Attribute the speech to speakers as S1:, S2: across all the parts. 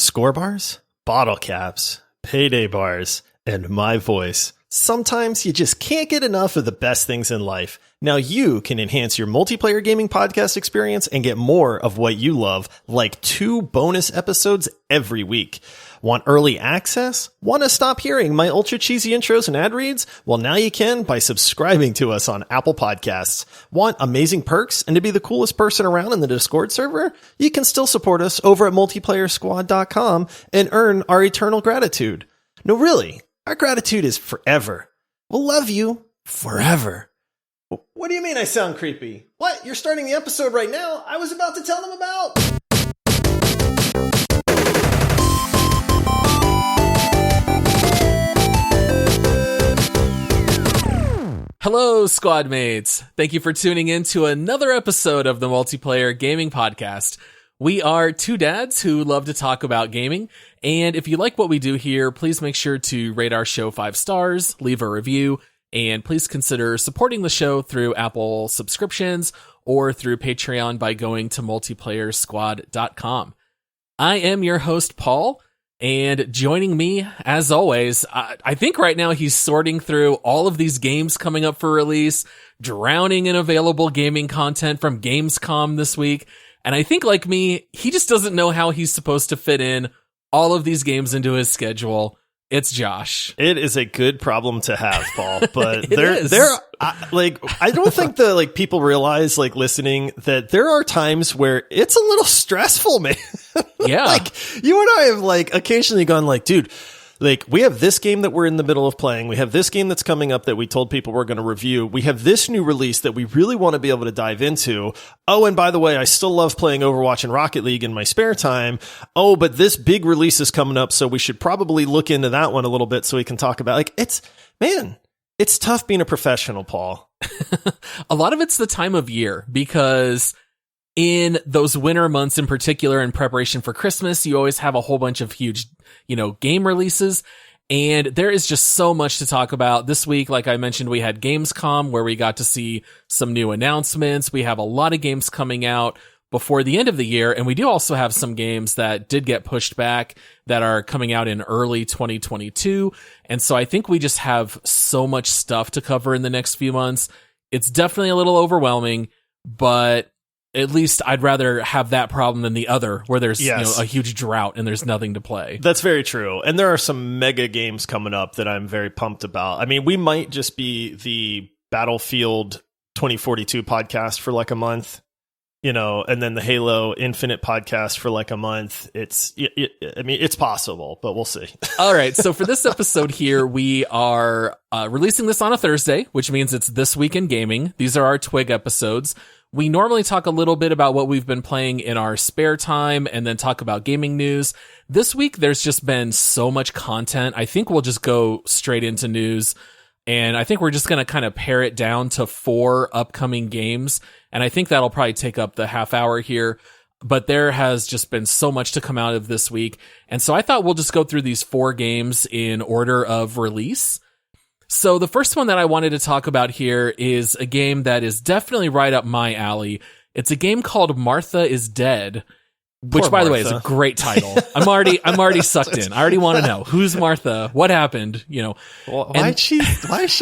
S1: Score bars, bottle caps, payday bars, and my voice. Sometimes you just can't get enough of the best things in life. Now you can enhance your multiplayer gaming podcast experience and get more of what you love, like 2 bonus episodes every week. Want early access? Want to stop hearing my ultra cheesy intros and ad reads? Well, now you can by subscribing to us on Apple Podcasts. Want amazing perks and to be the coolest person around in the Discord server? You can still support us over at multiplayersquad.com and earn our eternal gratitude. No, really, our gratitude is forever. We'll love you forever. What do you mean I sound creepy? What? You're starting the episode right now? I was about to tell them about...
S2: Hello, squad mates. Thank you for tuning in to another episode of the Multiplayer Gaming Podcast. We are 2 dads who love to talk about gaming, and if you like what we do here, please make sure to rate our show 5 stars, leave a review, and please consider supporting the show through Apple subscriptions or through Patreon by going to multiplayersquad.com. I am your host, Paul. And joining me, as always, I think right now he's sorting through all of these games coming up for release, drowning in available gaming content from Gamescom this week. And I think, like me, he just doesn't know how he's supposed to fit in all of these games into his schedule. It's Josh.
S1: It is a good problem to have, Paul, but I don't think the people realize listening that there are times where it's a little stressful, man.
S2: Yeah.
S1: You and I have occasionally gone dude, we have this game that we're in the middle of playing. We have this game that's coming up that we told people we're going to review. We have this new release that we really want to be able to dive into. Oh, and by the way, I still love playing Overwatch and Rocket League in my spare time. Oh, but this big release is coming up, so we should probably look into that one a little bit so we can talk about it's tough being a professional, Paul.
S2: A lot of it's the time of year because in those winter months in particular, in preparation for Christmas, you always have a whole bunch of huge, game releases. And there is just so much to talk about. This week, like I mentioned, we had Gamescom where we got to see some new announcements. We have a lot of games coming out before the end of the year. And we do also have some games that did get pushed back that are coming out in early 2022. And so I think we just have so much stuff to cover in the next few months. It's definitely a little overwhelming, but at least I'd rather have that problem than the other, where there's a huge drought and there's nothing to play.
S1: That's very true. And there are some mega games coming up that I'm very pumped about. I mean, we might just be the Battlefield 2042 podcast for a month, and then the Halo Infinite podcast for a month. It's possible, but we'll see.
S2: All right. So for this episode here, we are releasing this on a Thursday, which means it's This Week in Gaming. These are our TWIG episodes. We normally talk a little bit about what we've been playing in our spare time and then talk about gaming news. This week, there's just been so much content. I think we'll just go straight into news. And I think we're just going to kind of pare it down to 4 upcoming games. And I think that'll probably take up the half hour here. But there has just been so much to come out of this week. And so I thought we'll just go through these 4 games in order of release. So the first one that I wanted to talk about here is a game that is definitely right up my alley. It's a game called Martha is Dead, which, by the way, is a great title. I'm already sucked in. I already want to know who's Martha, what happened,
S1: Well, why is she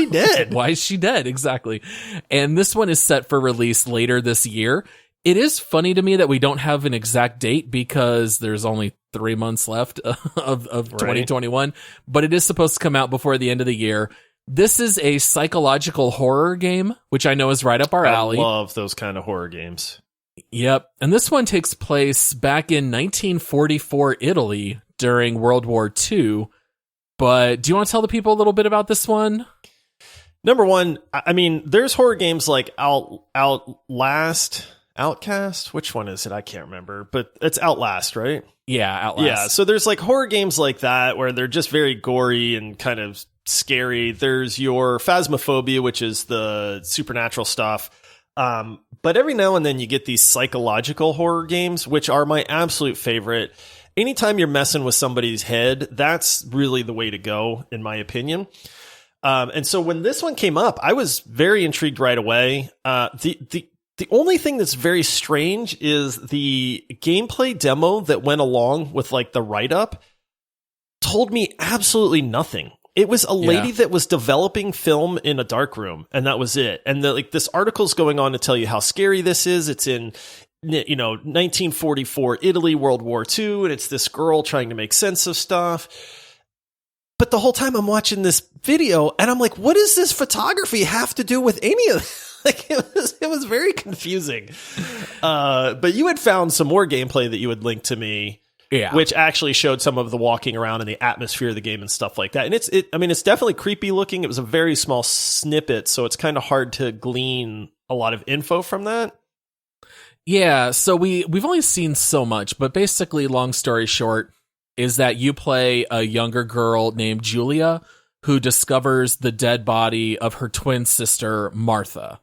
S1: dead?
S2: Why is she dead? Exactly. And this one is set for release later this year. It is funny to me that we don't have an exact date because there's only 3 months left of 2021, but it is supposed to come out before the end of the year. This is a psychological horror game, which I know is right up our alley.
S1: I love those kind of horror games.
S2: Yep. And this one takes place back in 1944 Italy during World War II. But do you want to tell the people a little bit about this one?
S1: Number one, I mean, there's horror games like Outcast. Which one is it? I can't remember, but it's Outlast, right?
S2: Yeah, Outlast.
S1: Yeah, so there's horror games like that where they're just very gory and kind of scary. There's your Phasmophobia, which is the supernatural stuff. But every now and then you get these psychological horror games, which are my absolute favorite. Anytime you're messing with somebody's head, that's really the way to go, in my opinion. And so when this one came up, I was very intrigued right away. The The only thing that's very strange is the gameplay demo that went along with like the write-up told me absolutely nothing. It was a lady that was developing film in a dark room, and that was it. And this article's going on to tell you how scary this is. It's in 1944 Italy, World War II, and it's this girl trying to make sense of stuff. But the whole time I'm watching this video, and I'm like, what does this photography have to do with any of this? Like, it was very confusing. But you had found some more gameplay that you had linked to me. Yeah. Which actually showed some of the walking around and the atmosphere of the game and stuff like that. And it's definitely creepy looking. It was a very small snippet, so it's kind of hard to glean a lot of info from that.
S2: Yeah, so we've only seen so much, but basically, long story short, is that you play a younger girl named Julia who discovers the dead body of her twin sister, Martha.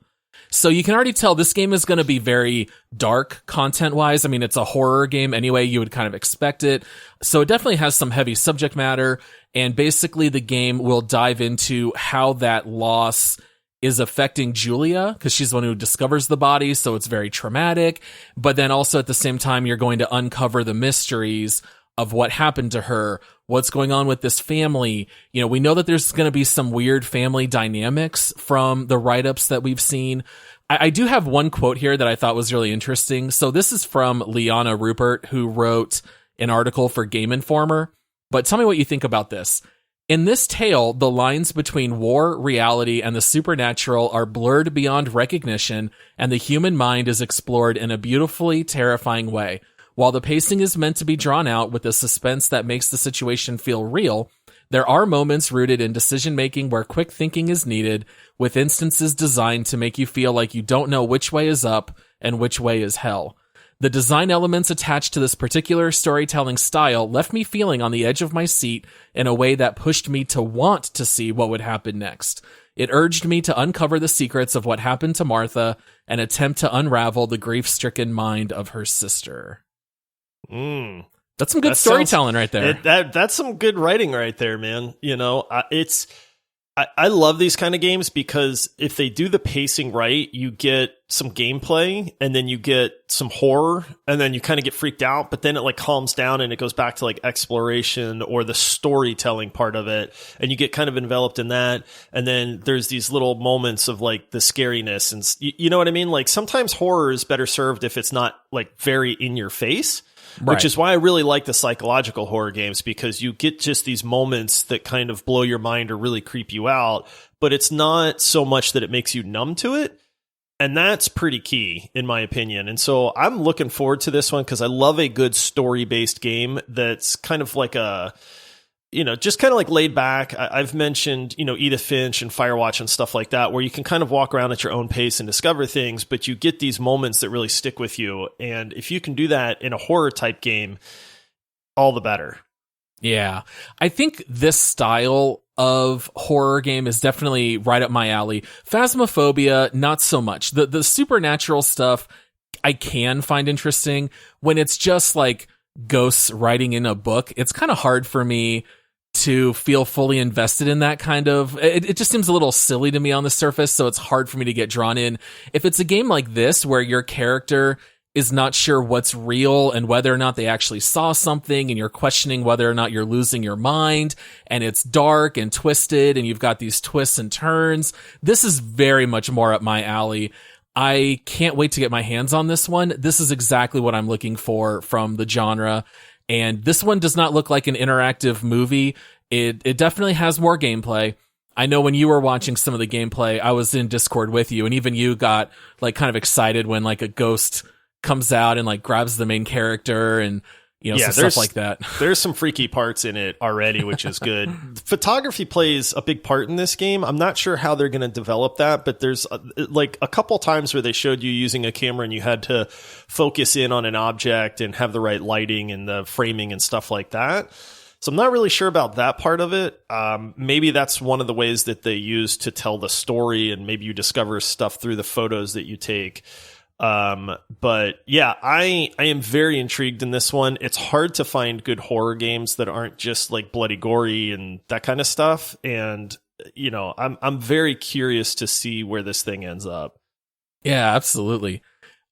S2: So you can already tell this game is going to be very dark content-wise. I mean, it's a horror game anyway. You would kind of expect it. So it definitely has some heavy subject matter. And basically, the game will dive into how that loss is affecting Julia, because she's the one who discovers the body. So it's very traumatic. But then also at the same time, you're going to uncover the mysteries of what happened to her, what's going on with this family. You know, we know that there's going to be some weird family dynamics from the write-ups that we've seen. I do have one quote here that I thought was really interesting. So this is from Liana Rupert, who wrote an article for Game Informer. But tell me what you think about this. In this tale, the lines between war, reality, and the supernatural are blurred beyond recognition, and the human mind is explored in a beautifully terrifying way. While the pacing is meant to be drawn out with a suspense that makes the situation feel real, there are moments rooted in decision-making where quick thinking is needed, with instances designed to make you feel like you don't know which way is up and which way is hell. The design elements attached to this particular storytelling style left me feeling on the edge of my seat in a way that pushed me to want to see what would happen next. It urged me to uncover the secrets of what happened to Martha and attempt to unravel the grief-stricken mind of her sister. That's some good storytelling right there.
S1: That's some good writing right there, man. You know, I love these kind of games because if they do the pacing right, you get some gameplay and then you get some horror and then you kind of get freaked out, but then it like calms down and it goes back to like exploration or the storytelling part of it. And you get kind of enveloped in that. And then there's these little moments of like the scariness and you know what I mean? Like sometimes horror is better served if it's not like very in your face. Right. Which is why I really like the psychological horror games, because you get just these moments that kind of blow your mind or really creep you out, but it's not so much that it makes you numb to it. And that's pretty key, in my opinion. And so I'm looking forward to this one because I love a good story-based game that's kind of like a, you know, just kind of like laid back. I've mentioned, you know, Edith Finch and Firewatch and stuff like that, where you can kind of walk around at your own pace and discover things, but you get these moments that really stick with you. And if you can do that in a horror type game, all the better.
S2: Yeah. I think this style of horror game is definitely right up my alley. Phasmophobia, not so much. The supernatural stuff I can find interesting. When it's just like ghosts writing in a book, it's kind of hard for me to feel fully invested in that kind of, it just seems a little silly to me on the surface, so it's hard for me to get drawn in. If it's a game like this where your character is not sure what's real and whether or not they actually saw something, and you're questioning whether or not you're losing your mind, and it's dark and twisted and you've got these twists and turns, this is very much more up my alley. I can't wait to get my hands on this one. This is exactly what I'm looking for from the genre. And this one does not look like an interactive movie. It definitely has more gameplay. I know when you were watching some of the gameplay, I was in Discord with you, and even you got like kind of excited when like a ghost comes out and like grabs the main character and, you know, some stuff like that.
S1: There's some freaky parts in it already, which is good. Photography plays a big part in this game. I'm not sure how they're going to develop that, but there's like a couple times where they showed you using a camera and you had to focus in on an object and have the right lighting and the framing and stuff like that. So I'm not really sure about that part of it. Maybe that's one of the ways that they use to tell the story, and maybe you discover stuff through the photos that you take. But yeah, I am very intrigued in this one. It's hard to find good horror games that aren't just like bloody gory and that kind of stuff. And, you know, I'm very curious to see where this thing ends up.
S2: Yeah, absolutely.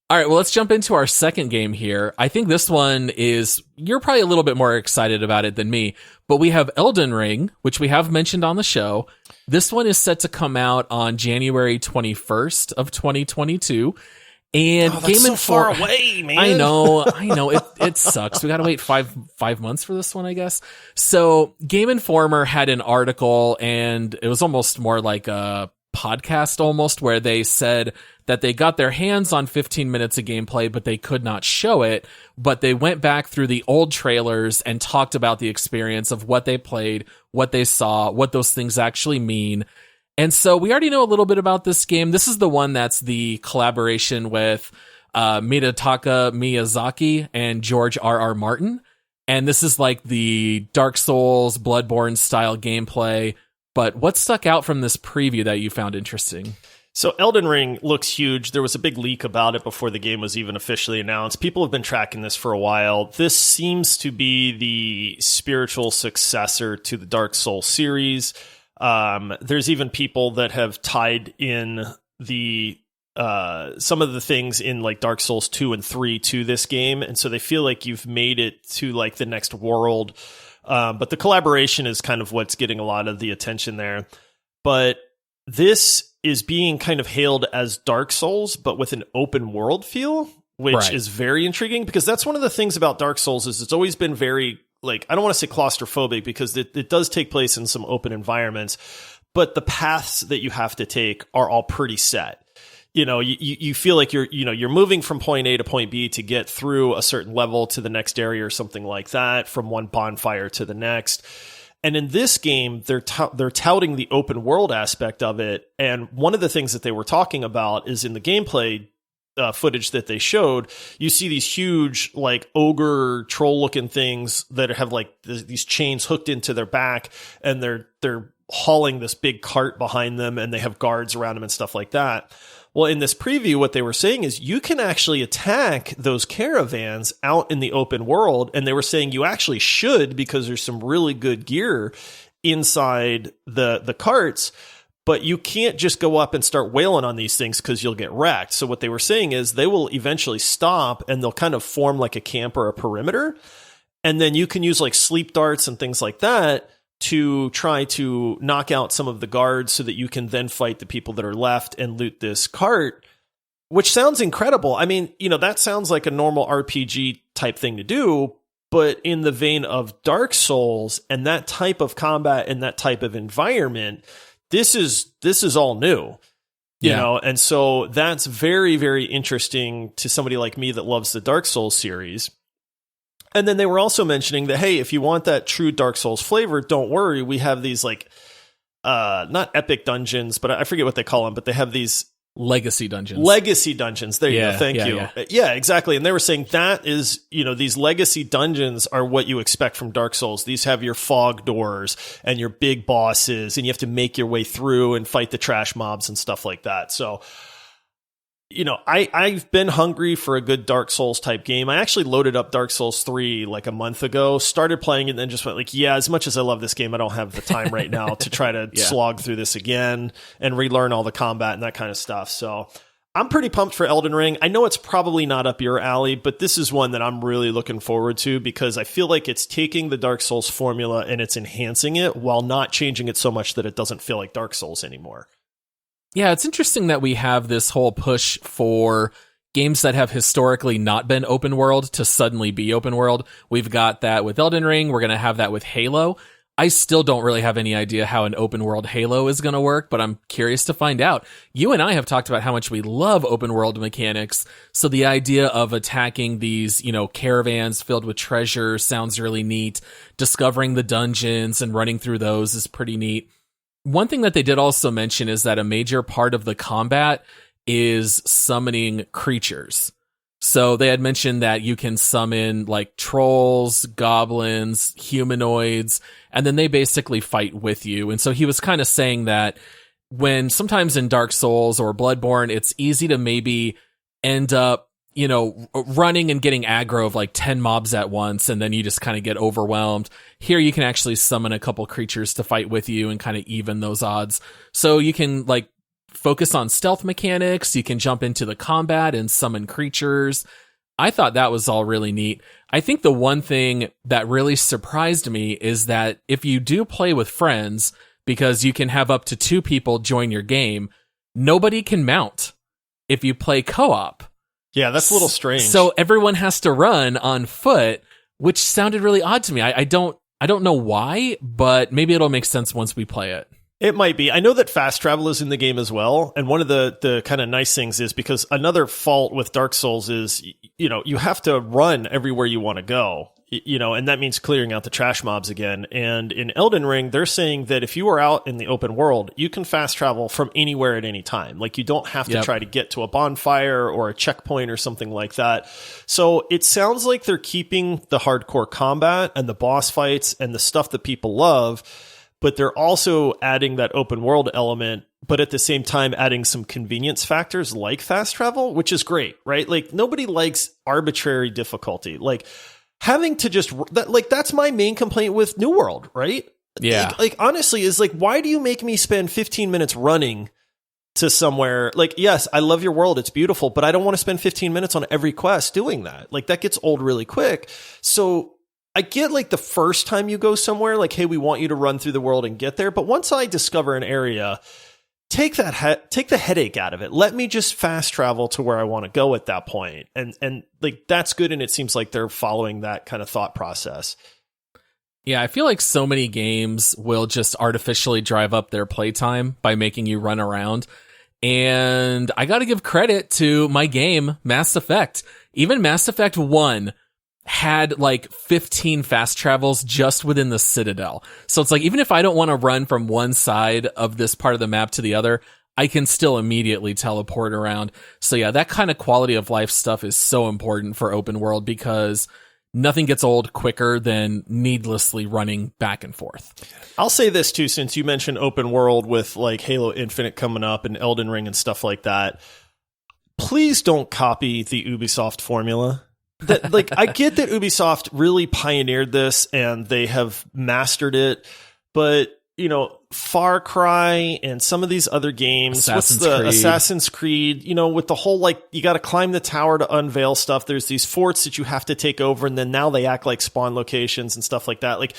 S2: All right, well, let's jump into our second game here. I think this one you're probably a little bit more excited about it than me, but we have Elden Ring, which we have mentioned on the show. This one is set to come out on January 21st of 2022. And
S1: that's so far away, man.
S2: I know. It sucks. We got to wait five months for this one, I guess. So Game Informer had an article, and it was almost more like a podcast almost, where they said that they got their hands on 15 minutes of gameplay, but they could not show it. But they went back through the old trailers and talked about the experience of what they played, what they saw, what those things actually mean. And so we already know a little bit about this game. This is the one that's the collaboration with Minetaka Miyazaki and George R.R. Martin. And this is like the Dark Souls, Bloodborne style gameplay. But what stuck out from this preview that you found interesting?
S1: So Elden Ring looks huge. There was a big leak about it before the game was even officially announced. People have been tracking this for a while. This seems to be the spiritual successor to the Dark Souls series. There's even people that have tied in the some of the things in like Dark Souls 2 and 3 to this game, and so they feel like you've made it to like the next world. But the collaboration is kind of what's getting a lot of the attention there. But this is being kind of hailed as Dark Souls, but with an open world feel, which is very intriguing, because that's one of the things about Dark Souls is it's always been very, like, I don't want to say claustrophobic, because it does take place in some open environments, but the paths that you have to take are all pretty set. You know, you feel like you're moving from point A to point B to get through a certain level to the next area or something like that, from one bonfire to the next. And in this game, they're touting the open world aspect of it. And one of the things that they were talking about is in the gameplay footage that they showed, you see these huge, like, ogre troll looking things that have like these chains hooked into their back, and they're hauling this big cart behind them, and they have guards around them and stuff like that. Well, in this preview, what they were saying is you can actually attack those caravans out in the open world. And they were saying you actually should, because there's some really good gear inside the carts, but you can't just go up and start wailing on these things because you'll get wrecked. So what they were saying is they will eventually stop, and they'll kind of form like a camp or a perimeter. And then you can use like sleep darts and things like that to try to knock out some of the guards so that you can then fight the people that are left and loot this cart, which sounds incredible. I mean, you know, that sounds like a normal RPG type thing to do, but in the vein of Dark Souls and that type of combat and that type of environment, this is all new. You know, and so that's very, very interesting to somebody like me that loves the Dark Souls series. And then they were also mentioning that, hey, if you want that true Dark Souls flavor, don't worry. We have these like, not epic dungeons, but I forget what they call them, but they have these
S2: legacy dungeons.
S1: Legacy dungeons. There you go. Thank you. Yeah, exactly. And they were saying that is, you know, these legacy dungeons are what you expect from Dark Souls. These have your fog doors and your big bosses, and you have to make your way through and fight the trash mobs and stuff like that. So, you know, I've been hungry for a good Dark Souls type game. I actually loaded up Dark Souls 3 like a month ago, started playing it, and then just went like, yeah, as much as I love this game, I don't have the time right now to try to slog through this again and relearn all the combat and that kind of stuff. So I'm pretty pumped for Elden Ring. I know it's probably not up your alley, but this is one that I'm really looking forward to, because I feel like it's taking the Dark Souls formula and it's enhancing it while not changing it so much that it doesn't feel like Dark Souls anymore.
S2: Yeah, it's interesting that we have this whole push for games that have historically not been open world to suddenly be open world. We've got that with Elden Ring. We're going to have that with Halo. I still don't really have any idea how an open world Halo is going to work, but I'm curious to find out. You and I have talked about how much we love open world mechanics. So the idea of attacking these, you know, caravans filled with treasure sounds really neat. Discovering the dungeons and running through those is pretty neat. One thing that they did also mention is that a major part of the combat is summoning creatures. So they had mentioned that you can summon like trolls, goblins, humanoids, and then they basically fight with you. And so he was kind of saying that when sometimes in Dark Souls or Bloodborne, it's easy to maybe end up, you know, running and getting aggro of like 10 mobs at once, and then you just kind of get overwhelmed. Here you can actually summon a couple creatures to fight with you and kind of even those odds. So you can like focus on stealth mechanics. You can jump into the combat and summon creatures. I thought that was all really neat. I think the one thing that really surprised me is that if you do play with friends, because you can have up to 2 people join your game, nobody can mount if you play co-op.
S1: Yeah, that's a little strange.
S2: So everyone has to run on foot, which sounded really odd to me. I don't know why, but maybe it'll make sense once we play it.
S1: It might be. I know that fast travel is in the game as well. And one of the kind of nice things is because another fault with Dark Souls is, you have to run everywhere you want to go, and that means clearing out the trash mobs again. And in Elden Ring, they're saying that if you are out in the open world, you can fast travel from anywhere at any time. Like you don't have to try to get to a bonfire or a checkpoint or something like that. So it sounds like they're keeping the hardcore combat and the boss fights and the stuff that people love, but they're also adding that open world element, but at the same time adding some convenience factors like fast travel, which is great, right? Like nobody likes arbitrary difficulty. Like having to that's my main complaint with New World, right?
S2: Yeah.
S1: Like honestly is like, why do you make me spend 15 minutes running to somewhere? Like, yes, I love your world. It's beautiful, but I don't want to spend 15 minutes on every quest doing that. Like that gets old really quick. So I get like the first time you go somewhere, like, hey, we want you to run through the world and get there. But once I discover an area, take the headache out of it. Let me just fast travel to where I want to go at that point. And like, that's good. And it seems like they're following that kind of thought process.
S2: Yeah, I feel like so many games will just artificially drive up their playtime by making you run around. And I got to give credit to my game, Mass Effect. Even Mass Effect 1 had like 15 fast travels just within the Citadel. So it's like, even if I don't want to run from one side of this part of the map to the other, I can still immediately teleport around. So yeah, that kind of quality of life stuff is so important for open world because nothing gets old quicker than needlessly running back and forth.
S1: I'll say this too, since you mentioned open world with like Halo Infinite coming up and Elden Ring and stuff like that. Please don't copy the Ubisoft formula. That, like, I get that Ubisoft really pioneered this and they have mastered it, but Far Cry and some of these other games, Assassin's Creed, with the whole, like, you got to climb the tower to unveil stuff. There's these forts that you have to take over, and then now they act like spawn locations and stuff like that. Like,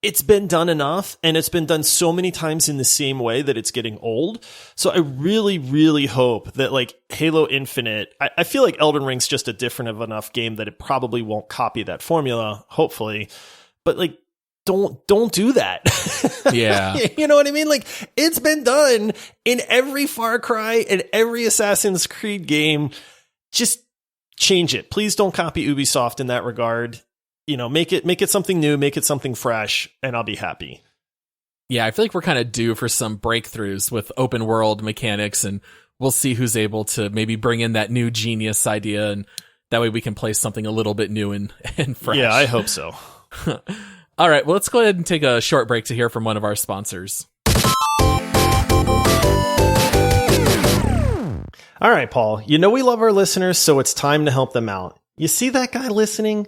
S1: it's been done enough, and it's been done so many times in the same way that it's getting old. So I really, really hope that like Halo Infinite, I feel like Elden Ring's just a different of enough game that it probably won't copy that formula, hopefully. But like, don't do that.
S2: Yeah.
S1: You know what I mean? Like, it's been done in every Far Cry and every Assassin's Creed game. Just change it. Please don't copy Ubisoft in that regard. Make it something new, make it something fresh, and I'll be happy.
S2: Yeah, I feel like we're kind of due for some breakthroughs with open world mechanics, and we'll see who's able to maybe bring in that new genius idea, and that way we can play something a little bit new and fresh.
S1: Yeah, I hope so.
S2: All right, well, let's go ahead and take a short break to hear from one of our sponsors.
S1: All right, Paul, we love our listeners, so it's time to help them out. You see that guy listening?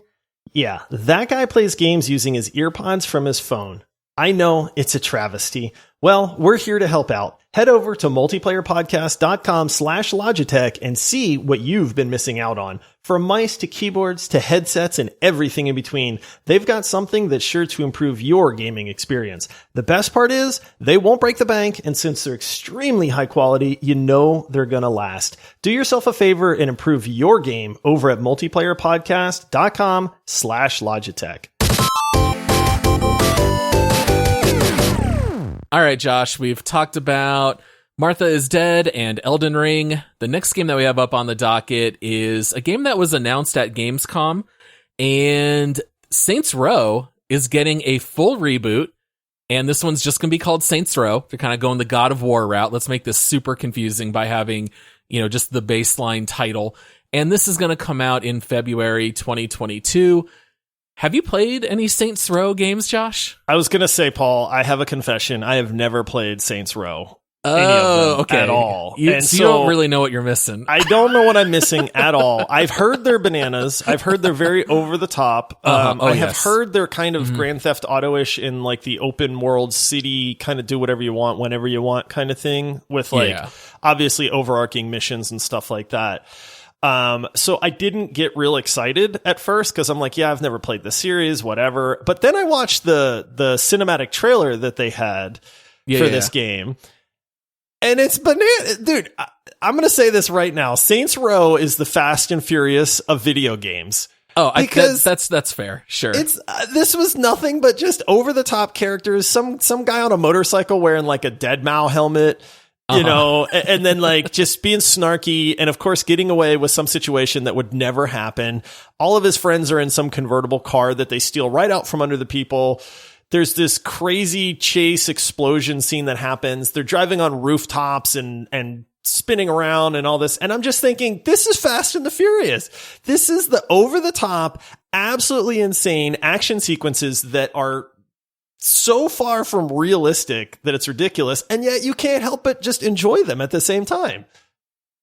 S1: Yeah, that guy plays games using his earpods from his phone. I know, it's a travesty. Well, we're here to help out. Head over to multiplayerpodcast.com/Logitech and see what you've been missing out on. From mice to keyboards to headsets and everything in between, they've got something that's sure to improve your gaming experience. The best part is, they won't break the bank, and since they're extremely high quality, they're gonna last. Do yourself a favor and improve your game over at multiplayerpodcast.com/Logitech.
S2: All right, Josh, we've talked about Martha is Dead and Elden Ring. The next game that we have up on the docket is a game that was announced at Gamescom, and Saints Row is getting a full reboot, and this one's just going to be called Saints Row. They're kind of going the God of War route. Let's make this super confusing by having, just the baseline title. And this is going to come out in February 2022. Have you played any Saints Row games, Josh?
S1: I was going to say, Paul, I have a confession. I have never played Saints Row. any of them
S2: okay.
S1: at all.
S2: You don't really know what you're missing.
S1: I don't know what I'm missing at all. I've heard they're bananas. I've heard they're very over the top. I have heard they're kind of Grand Theft Auto-ish in like the open world city, kind of do whatever you want, whenever you want kind of thing, with like obviously overarching missions and stuff like that. So I didn't get real excited at first because I'm like, yeah, I've never played the series, whatever. But then I watched the cinematic trailer that they had for this game. And it's banana, dude. I'm going to say this right now. Saints Row is the Fast and Furious of video games.
S2: Oh, because that's fair. Sure.
S1: It's this was nothing but just over the top characters. Some guy on a motorcycle wearing like a Deadmau helmet, you know, and then like just being snarky, and of course getting away with some situation that would never happen. All of his friends are in some convertible car that they steal right out from under the people. There's this crazy chase explosion scene that happens. They're driving on rooftops and spinning around and all this. And I'm just thinking, this is Fast and the Furious. This is the over the top, absolutely insane action sequences that are so far from realistic that it's ridiculous. And yet you can't help but just enjoy them at the same time.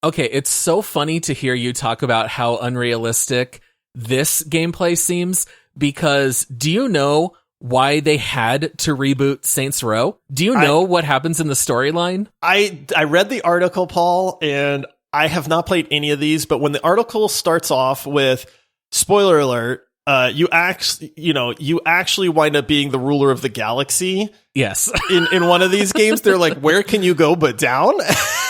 S2: Okay. It's so funny to hear you talk about how unrealistic this gameplay seems, because do you know why they had to reboot Saints Row? Do you know what happens in the storyline? I
S1: read the article, Paul, and I have not played any of these, but when the article starts off with spoiler alert, you actually wind up being the ruler of the galaxy.
S2: Yes.
S1: in one of these games, they're like, where can you go but down?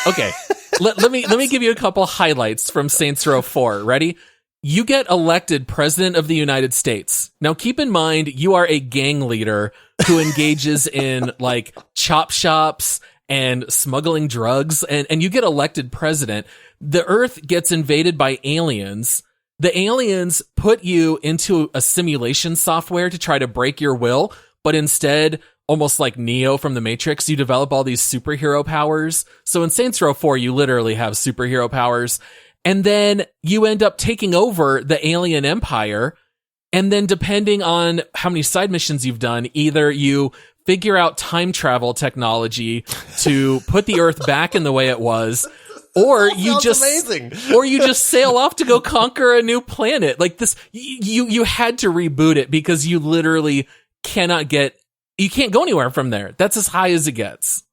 S2: Okay. Let me give you a couple highlights from Saints Row 4. Ready? You get elected president of the United States. Now, keep in mind, you are a gang leader who engages in like chop shops and smuggling drugs, and you get elected president. The Earth gets invaded by aliens. The aliens put you into a simulation software to try to break your will, but instead, almost like Neo from the Matrix, you develop all these superhero powers. So in Saints Row 4, you literally have superhero powers. And then you end up taking over the alien empire. And then depending on how many side missions you've done, either you figure out time travel technology to put the Earth back in the way it was, or you just sail off to go conquer a new planet. Like this, you had to reboot it because you literally can't go anywhere from there. That's as high as it gets.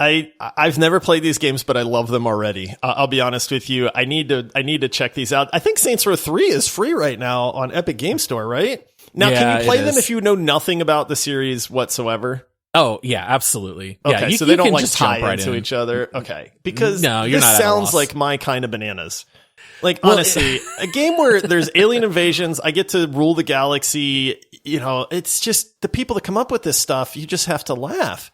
S1: I've never played these games, but I love them already. I'll be honest with you. I need to check these out. I think Saints Row 3 is free right now on Epic Game Store, right? Now, can you play them if you know nothing about the series whatsoever?
S2: Oh, yeah, absolutely.
S1: Okay,
S2: yeah,
S1: so they don't like tie into each other. Okay, because this sounds like my kind of bananas. Like, honestly, a game where there's alien invasions, I get to rule the galaxy, you know, it's just the people that come up with this stuff, you just have to laugh.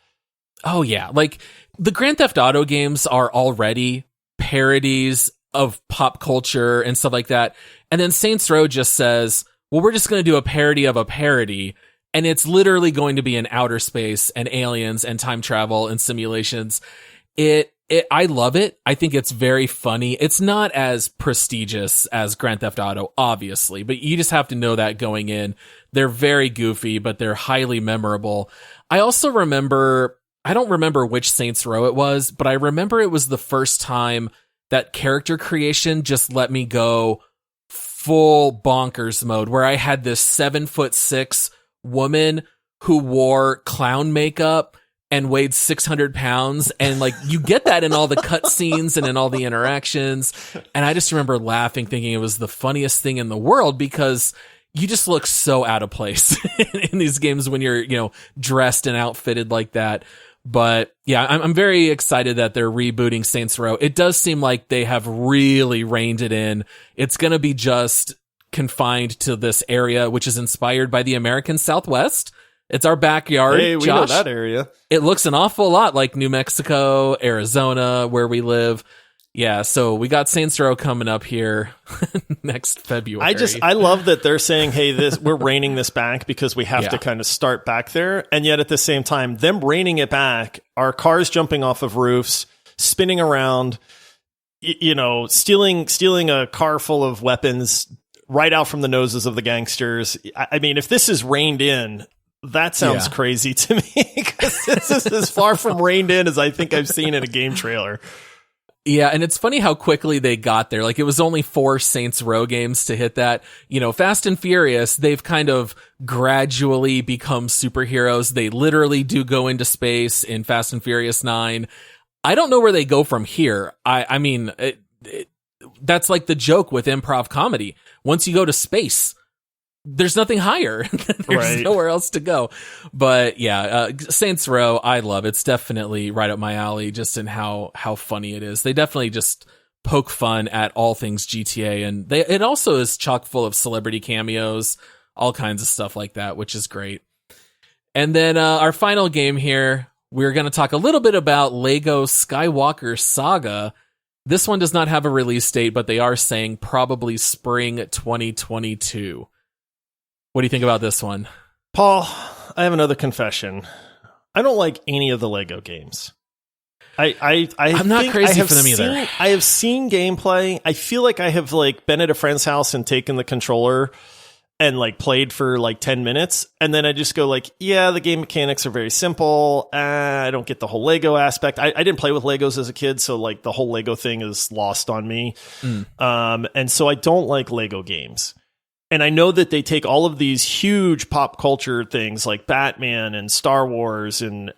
S2: Oh, yeah. Like, the Grand Theft Auto games are already parodies of pop culture and stuff like that. And then Saints Row just says, well, we're just going to do a parody of a parody. And it's literally going to be in outer space and aliens and time travel and simulations. I love it. I think it's very funny. It's not as prestigious as Grand Theft Auto, obviously, but you just have to know that going in. They're very goofy, but they're highly memorable. I also remember, I don't remember which Saints Row it was, but I remember it was the first time that character creation just let me go full bonkers mode, where I had this 7'6" woman who wore clown makeup and weighed 600 pounds. And like, you get that in all the cutscenes and in all the interactions. And I just remember laughing, thinking it was the funniest thing in the world, because you just look so out of place in these games when you're, you know, dressed and outfitted like that. But yeah, I'm very excited that they're rebooting Saints Row. It does seem like they have really reined it in. It's going to be just confined to this area, which is inspired by the American Southwest. It's our backyard.
S1: Hey, we know that area.
S2: It looks an awful lot like New Mexico, Arizona, where we live. Yeah, so we got Saints Row coming up here next February.
S1: I love that they're saying, hey, we're reining this back because we have to kind of start back there. And yet at the same time, them reining it back, our cars jumping off of roofs, spinning around, you know, stealing a car full of weapons right out from the noses of the gangsters. I mean, if this is reined in, That sounds crazy to me because this is as far from reined in as I think I've seen in a game trailer.
S2: Yeah, and it's funny how quickly they got there. Like, it was only 4 Saints Row games to hit that. You know, Fast and Furious, they've kind of gradually become superheroes. They literally do go into space in Fast and Furious 9. I don't know where they go from here. I mean, that's like the joke with improv comedy. Once you go to space, there's nothing higher. There's nowhere else to go. But yeah, Saints Row, I love. It's definitely right up my alley, just in how funny it is. They definitely just poke fun at all things GTA, and it also is chock full of celebrity cameos, all kinds of stuff like that, which is great. And then our final game here, we're going to talk a little bit about Lego Skywalker Saga. This one does not have a release date, but they are saying probably spring 2022. What do you think about this one?
S1: Paul, I have another confession. I don't like any of the Lego games. I'm
S2: not crazy for them either.
S1: I have seen gameplay. I feel like I have been at a friend's house and taken the controller and played for 10 minutes. And then I just go yeah, the game mechanics are very simple. I don't get the whole Lego aspect. I didn't play with Legos as a kid. So the whole Lego thing is lost on me. And so I don't like Lego games. And I know that they take all of these huge pop culture things like Batman and Star Wars and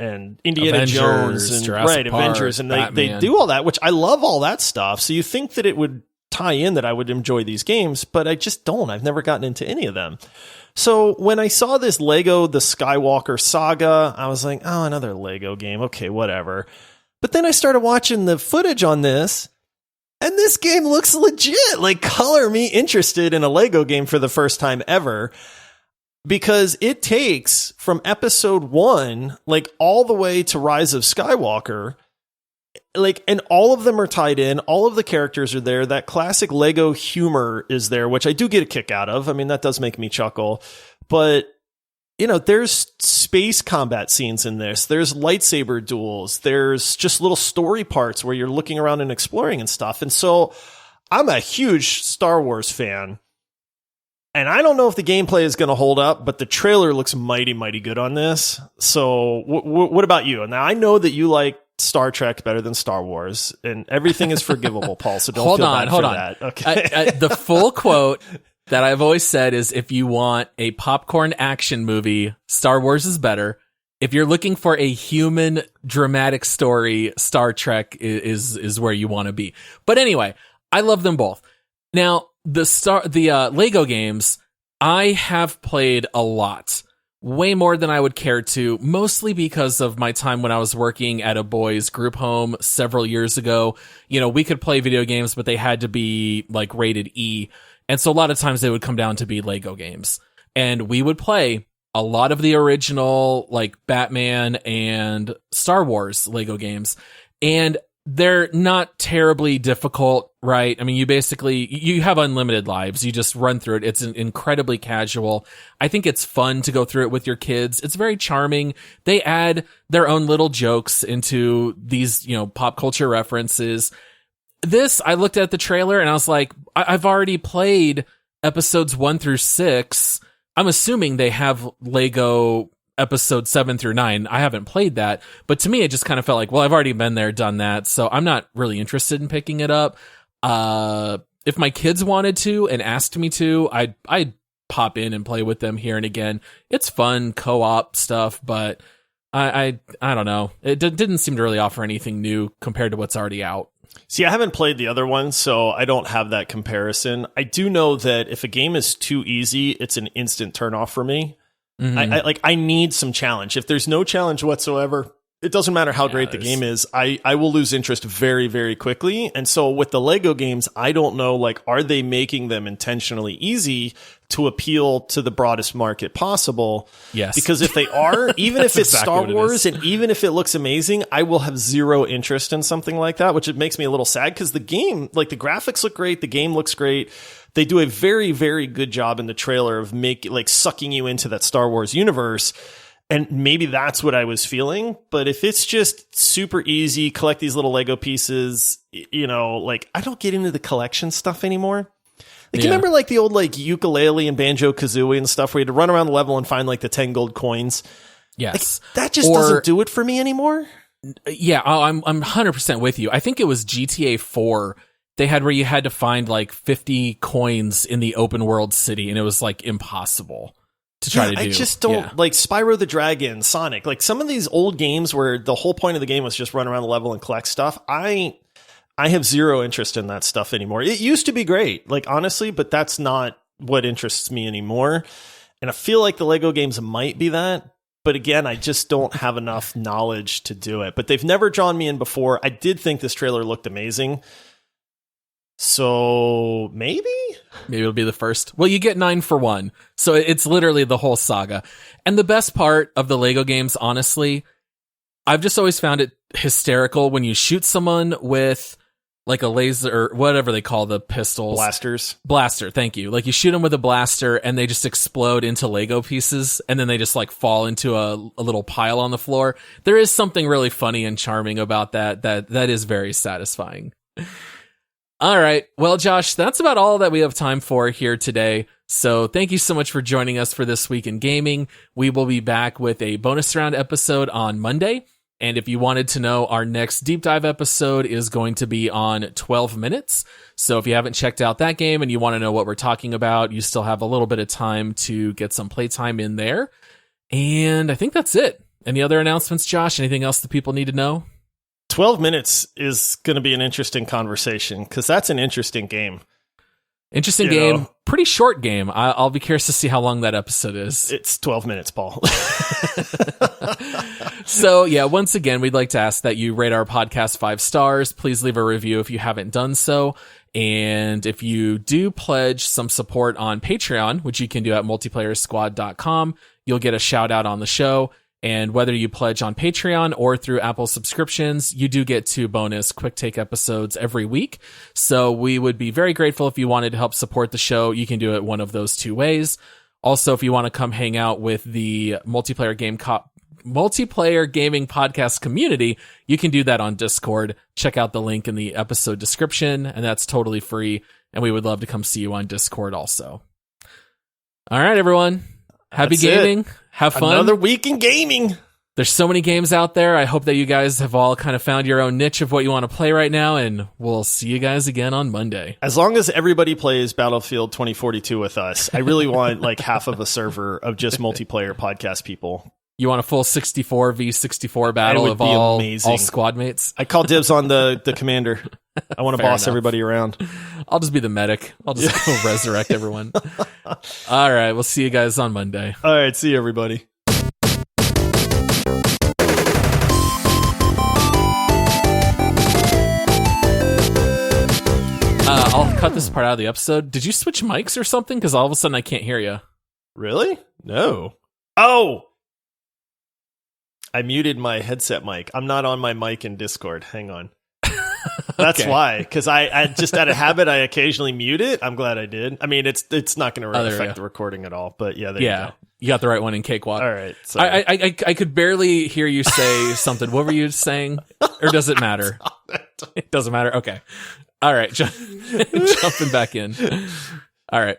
S1: Indiana Jones and
S2: Jurassic Park,
S1: Avengers, and they do all that, which I love all that stuff. So you think that it would tie in that I would enjoy these games, but I just don't. I've never gotten into any of them. So when I saw this Lego, the Skywalker Saga, I was like, oh, another Lego game. Okay, whatever. But then I started watching the footage on this, and this game looks legit. Color me interested in a Lego game for the first time ever, because it takes from episode 1, all the way to Rise of Skywalker, and all of them are tied in. All of the characters are there. That classic Lego humor is there, which I do get a kick out of. I mean, that does make me chuckle, but there's space combat scenes in this. There's lightsaber duels. There's just little story parts where you're looking around and exploring and stuff. And so I'm a huge Star Wars fan. And I don't know if the gameplay is going to hold up, but the trailer looks mighty, mighty good on this. So what about you? Now, I know that you like Star Trek better than Star Wars, and everything is forgivable, Paul. So don't feel bad for that. Okay.
S2: The full quote that I've always said is, if you want a popcorn action movie, Star Wars is better. If you're looking for a human dramatic story, Star Trek is where you want to be. But anyway, I love them both. Now, the Lego games, I have played a lot. Way more than I would care to, mostly because of my time when I was working at a boys group home several years ago. We could play video games, but they had to be rated E. And so a lot of times they would come down to be Lego games. And we would play a lot of the original, Batman and Star Wars Lego games. And they're not terribly difficult, right? I mean, you have unlimited lives. You just run through it. It's incredibly casual. I think it's fun to go through it with your kids. It's very charming. They add their own little jokes into these, pop culture references. This, I looked at the trailer and I was like, I've already played episodes 1 through 6. I'm assuming they have Lego episode 7 through 9. I haven't played that, but to me, it just kind of felt like, well, I've already been there, done that. So I'm not really interested in picking it up. If my kids wanted to and asked me to, I'd pop in and play with them here and again. It's fun co-op stuff, but I don't know. It didn't seem to really offer anything new compared to what's already out.
S1: See, I haven't played the other one, so I don't have that comparison. I do know that if a game is too easy, it's an instant turnoff for me. Mm-hmm. I need some challenge. If there's no challenge whatsoever, it doesn't matter how great the game is. I will lose interest very, very quickly. And so with the Lego games, I don't know, are they making them intentionally easy to appeal to the broadest market possible?
S2: Yes.
S1: Because if they are, even if it's exactly Star Wars and even if it looks amazing, I will have zero interest in something like that, which it makes me a little sad because the game, the graphics look great. The game looks great. They do a very, very good job in the trailer of sucking you into that Star Wars universe. And maybe that's what I was feeling. But if it's just super easy, collect these little Lego pieces, I don't get into the collection stuff anymore. Like, you remember like the old like ukulele and Banjo-Kazooie and stuff where you had to run around the level and find like the 10 gold coins?
S2: Yes.
S1: Like, that just doesn't do it for me anymore.
S2: Yeah, I'm 100% with you. I think it was GTA 4 they had where you had to find like 50 coins in the open world city, and it was like impossible to try to do.
S1: I just don't like Spyro the Dragon, Sonic, like some of these old games where the whole point of the game was just run around the level and collect stuff. I have zero interest in that stuff anymore. It used to be great, like honestly, but that's not what interests me anymore. And I feel like the Lego games might be that. But again, I just don't have enough knowledge to do it. But they've never drawn me in before. I did think this trailer looked amazing. So maybe
S2: it'll be the first. Well, you get 9 for 1. So it's literally the whole saga. And the best part of the Lego games, honestly, I've just always found it hysterical when you shoot someone with like a laser or whatever they call the pistols. Blaster, thank you. Like you shoot them with a blaster and they just explode into Lego pieces and then they just like fall into a little pile on the floor. There is something really funny and charming about that is very satisfying. All right. Well, Josh, that's about all that we have time for here today. So thank you so much for joining us for This Week in Gaming. We will be back with a bonus round episode on Monday. And if you wanted to know, our next deep dive episode is going to be on 12 minutes. So if you haven't checked out that game and you want to know what we're talking about, you still have a little bit of time to get some playtime in there. And I think that's it. Any other announcements, Josh? Anything else that people need to know?
S1: 12 minutes is going to be an interesting conversation because that's an interesting game.
S2: Interesting game. Pretty short game. I'll be curious to see how long that episode is.
S1: It's 12 minutes, Paul.
S2: So, yeah, once again, we'd like to ask that you rate our podcast 5 stars. Please leave a review if you haven't done so. And if you do pledge some support on Patreon, which you can do at multiplayersquad.com, you'll get a shout out on the show. And whether you pledge on Patreon or through Apple subscriptions, you do get 2 bonus quick take episodes every week. So we would be very grateful if you wanted to help support the show. You can do it one of those 2 ways. Also, if you want to come hang out with the multiplayer gaming podcast community, you can do that on Discord. Check out the link in the episode description, and that's totally free. And we would love to come see you on Discord also. All right, everyone. Happy gaming. Have fun.
S1: Another week in gaming.
S2: There's so many games out there. I hope that you guys have all kind of found your own niche of what you want to play right now, and we'll see you guys again on Monday.
S1: As long as everybody plays Battlefield 2042 with us, I really want like half of a server of just multiplayer podcast people.
S2: You want a full 64 v 64 battle of all squad mates?
S1: I call dibs on the commander. I want to boss
S2: enough.
S1: Everybody around.
S2: I'll just be the medic. I'll just go resurrect everyone. All right. We'll see you guys on Monday.
S1: All right. See you, everybody.
S2: I'll cut this part out of the episode. Did you switch mics or something? Because all of a sudden I can't hear you.
S1: Really? No. Oh! I muted my headset mic. I'm not on my mic in Discord. Hang on. That's okay. Why. Because I just out of habit, I occasionally mute it. I'm glad I did. I mean, it's not going to affect the recording at all. But yeah, there you go.
S2: You got the right one in Cakewalk.
S1: All right.
S2: I could barely hear you say something. What were you saying? Or does it matter? It doesn't matter? Okay. All right. Jumping back in. All right.